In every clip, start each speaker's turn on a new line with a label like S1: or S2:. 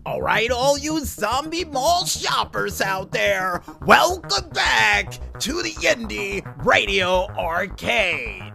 S1: Alright, all you zombie mall shoppers out there, welcome back to the Indy Radio Arcade.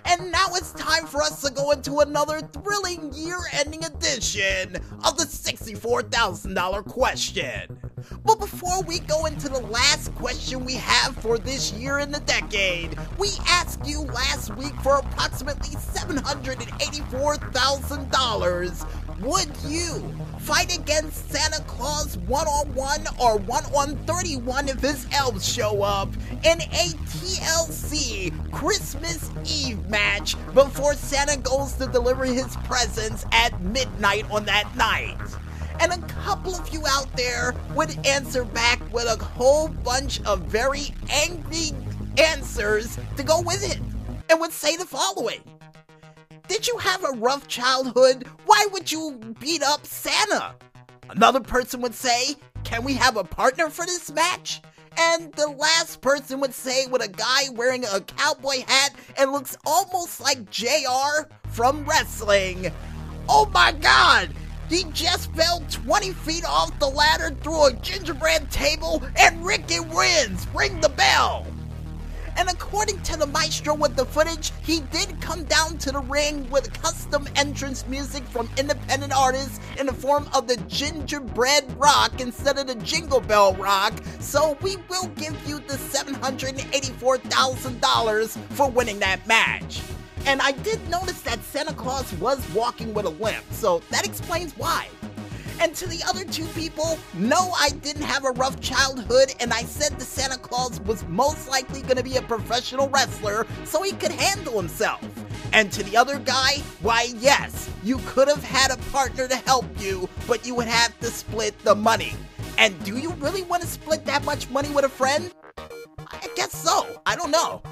S1: And now it's time for us to go into another thrilling year-ending edition of the $64,000 question. But before we go into the last question we have for this year in the decade, we asked you last week for approximately $784,000. Would you fight against Santa Claus one-on-one or one-on-31 if his elves show up in a TLC Christmas Eve match before Santa goes to deliver his presents at midnight on that night? And a couple of you out there would answer back with a whole bunch of very angry answers to go with it, and would say the following: did you have a rough childhood? Why would you beat up Santa? Another person would say, can we have a partner for this match? And the last person would say, with a guy wearing a cowboy hat and looks almost like JR from wrestling, oh my god, he just fell 20 feet off the ladder through a gingerbread table and Ricky wins! Ring the bell! And according to the maestro with the footage, he did come down to the ring with custom entrance music from independent artists in the form of the gingerbread rock instead of the jingle bell rock, so we will give you the $784,000 for winning that match. And I did notice that Santa Claus was walking with a limp, so that explains why. And to the other two people, no, I didn't have a rough childhood, and I said the Santa Claus was most likely going to be a professional wrestler so he could handle himself. And to the other guy, why yes, you could have had a partner to help you, but you would have to split the money. And do you really want to split that much money with a friend? I guess so, I don't know.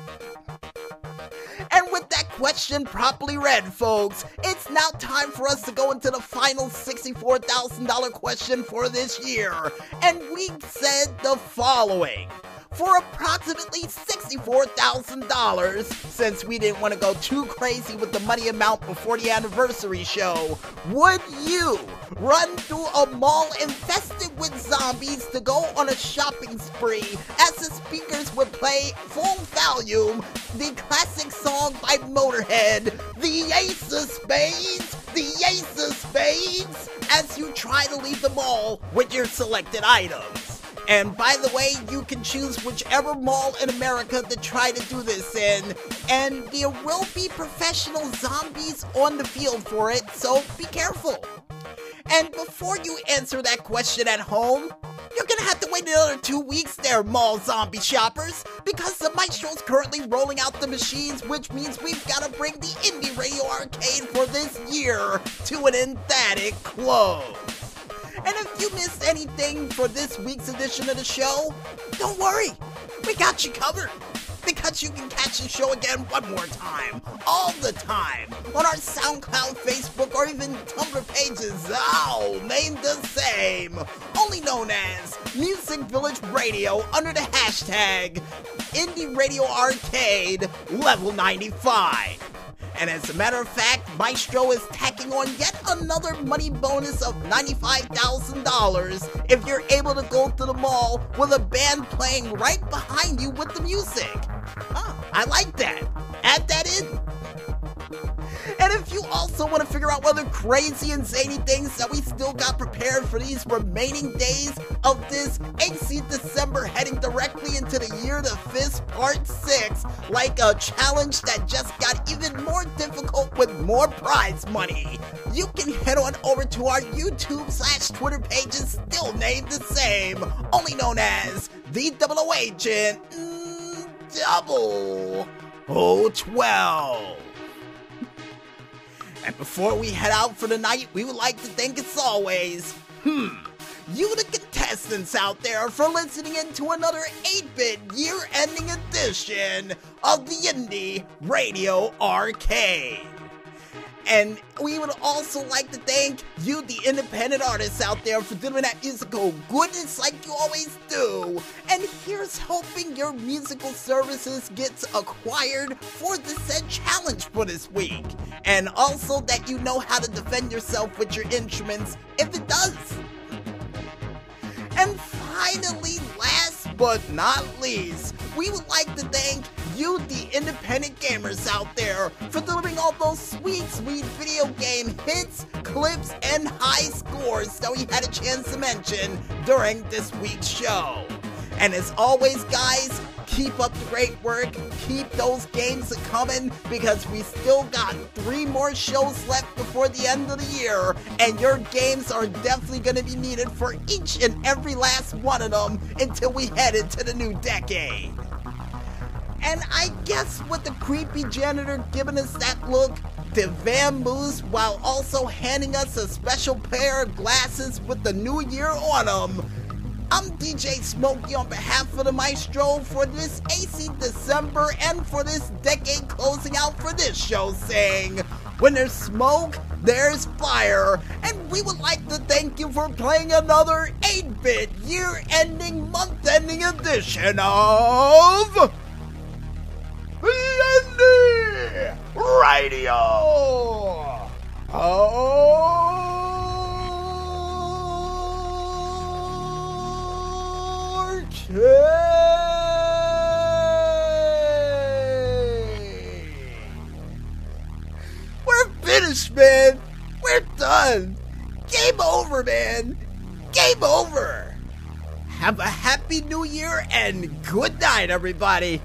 S1: And with that question properly read, folks, it's now time for us to go into the final $64,000 question for this year. And we said the following: for approximately $64,000, since we didn't want to go too crazy with the money amount before the anniversary show, would you run through a mall infested with zombies to go on a shopping spree as the speakers would play full volume the classic song by Motorhead, The Ace of Spades, The Ace of Spades, as you try to leave the mall with your selected items? And by the way, you can choose whichever mall in America to try to do this in, and there will be professional zombies on the field for it, so be careful. And before you answer that question at home, you're gonna have to wait another 2 weeks there, mall zombie shoppers, because the maestro's currently rolling out the machines, which means we've gotta bring the Indy Radio Arcade for this year to an emphatic close. And if you missed anything for this week's edition of the show, don't worry, we got you covered. Because you can catch the show again one more time, all the time, on our SoundCloud, Facebook, or even Tumblr pages, all named the same, only known as Music Village Radio under the hashtag Indie Radio Arcade Level 95. And as a matter of fact, Maestro is tacking on yet another money bonus of $95,000 if you're able to go to the mall with a band playing right behind you with the music. Oh, I like that. Add that in. And if you also want to figure out what other crazy and zany things that we still got prepared for these remaining days of this AC December heading directly into the Year of the Fist Part 6, like a challenge that just got even more difficult with more prize money, you can head on over to our YouTube/Twitter pages, still named the same, only known as the Double O Agent Double 012. And before we head out for the night, we would like to thank, as always, you the contestants out there for listening in to another 8-bit year-ending edition of the Indie Radio Arcade. And we would also like to thank you, the independent artists out there, for doing that musical goodness like you always do. And here's hoping your musical services gets acquired for the said challenge for this week. And also that you know how to defend yourself with your instruments if it does. finally, last but not least, we would like to thank you, the independent gamers out there, for delivering all those sweet video game hits, clips, and high scores that we had a chance to mention during this week's show. And as always, guys, keep up the great work, keep those games coming, because we still got 3 more shows left before the end of the year, and your games are definitely going to be needed for each and every last one of them until we head into the new decade. And I guess with the creepy janitor giving us that look, the vamoose, while also handing us a special pair of glasses with the new year on them, I'm DJ Smokey on behalf of the Maestro for this AC December and for this decade closing out for this show, saying, when there's smoke, there's fire, and we would like to thank you for playing another 8-bit year-ending, month-ending edition of Indy Radio. We're finished, man. We're done. Game over, man. Game over. Have a happy new year and good night, everybody.